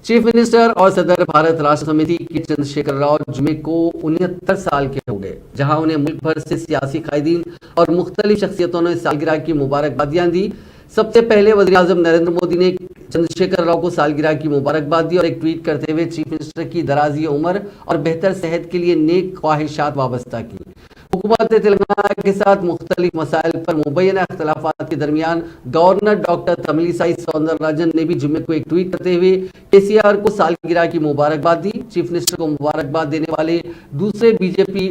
Chief minister और सदर भारत राष्ट्र समिति के चंद्रशेखर राव जुमे को 69 साल के हो गए, जहां उन्हें मुल्क भर से सियासी कायदीन और मुख्तलिफ शख्सियतों ने सालगिरह की मुबारकबादियां दी। सबसे पहले वज़ीर आज़म नरेंद्र मोदी ने चंद्रशेखर राव को सालगिरह की मुबारकबाद दी और एक ट्वीट करते हुए चीफ मिनिस्टर की दराज़ी उम्र और बेहतर सेहत के लिए नेक ख्वाहिशात वाबस्ता की। हुकूमत तेलंगाना के साथ मुख्तलिफ मसाइल पर मुबैना अख्तलाफात के दरमियान गवर्नर डॉक्टर तमिलिसाई सौंदरराजन ने भी जुम्मे को एक ट्वीट करते हुए केसीआर को सालगिरह की मुबारकबाद दी। चीफ मिनिस्टर को मुबारकबाद देने वाले दूसरे बीजेपी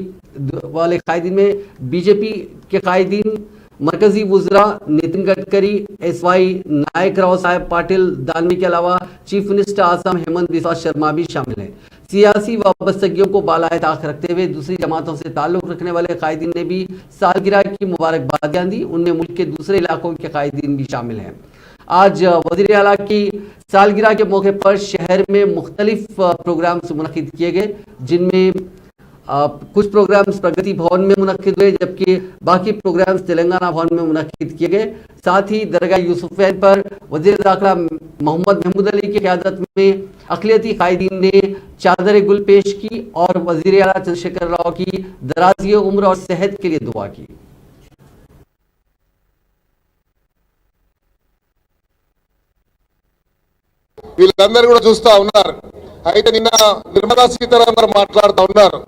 वाले कायदीन में बीजेपी के कायदीन मरकजी वुज़रा नितिन गडकरी, एसवाई नायक राव साहेब पाटिल दानवी के अलावा चीफ मिनिस्टर आसाम हेमंत बिस्वा शर्मा भी शामिल हैं। सियासी वाबस्तगियों को बालाए ताक रखते हुए दूसरी जमातों से ताल्लुक रखने वाले कायदीन ने भी सालगिरह की मुबारकबादियां दी। उनमें मुल्क के दूसरे इलाकों के कायदीन भी शामिल हैं। आज वज़ीर आला की सालगिरह के मौके पर शहर में मुख्तलिफ प्रोग्राम्स मुनक्किद किए गए, जिनमें कुछ प्रोग्राम्स प्रगति भवन में मुनक्किद हुए, जबकि बाकी प्रोग्राम्स तेलंगाना भवन में मुनक्किद किए गए। साथ ही दरगाह यूसुफैन पर वज़ीर दाखिला मोहम्मद महमूद अली की क़यादत में अक़लियती कायदीन ने चादर गुल पेश की और वज़ीर आला चंद्रशेखर राव की दराज़ी उम्र और सेहत के लिए दुआ की। వీళ్ళందరూ కూడా చూస్తా ఉన్నారు. అయితే నిన్న నిర్మలా సీతారామన్ గారు మాట్లాడుతూ ఉన్నారు,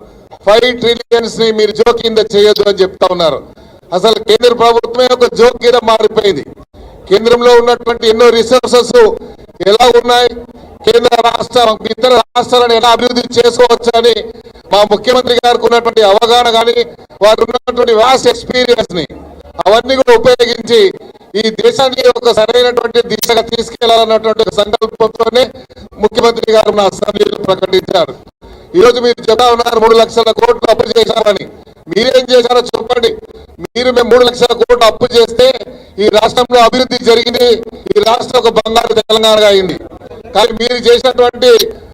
5 ట్రిలియన్స్ ని మీరు జోక్ కింద చేయొద్దు అని చెప్తా ఉన్నారు. అసలు కేంద్ర ప్రభుత్వమే ఒక జోక్ కింద మారిపోయింది. కేంద్రంలో ఉన్నటువంటి ఎన్నో రిసోర్సెస్ ఎలా ఉన్నాయి, కేంద్ర రాష్ట్ర ఇతర రాష్ట్రాలను ఎలా అభివృద్ధి చేసుకోవచ్చు అని మా ముఖ్యమంత్రి గారికి ఉన్నటువంటి అవగాహన కానీ వారు ఉన్నటువంటి వాస్ట్ ఎక్స్పీరియన్స్ ని అవన్నీ కూడా ఉపయోగించి ఈ దేశాన్ని ఒక సరైనటువంటి దిశగా తీసుకెళ్లాలన్నటువంటి సంకల్పంతోనే ముఖ్యమంత్రి గారు నా అసెంబ్లీలో ప్రకటించారు. ఈ రోజు మీరు చెప్తా ఉన్నారు 3 లక్షల కోట్లు అప్పు చేశారని. మీరేం చేశారో చెప్పండి. మేము 3 లక్షల కోట్లు అప్పు చేస్తే ఈ రాష్ట్రంలో అభివృద్ధి జరిగింది, ఈ రాష్ట్రం ఒక బంగారు తెలంగాణగా అయింది. కానీ మీరు చేసినటువంటి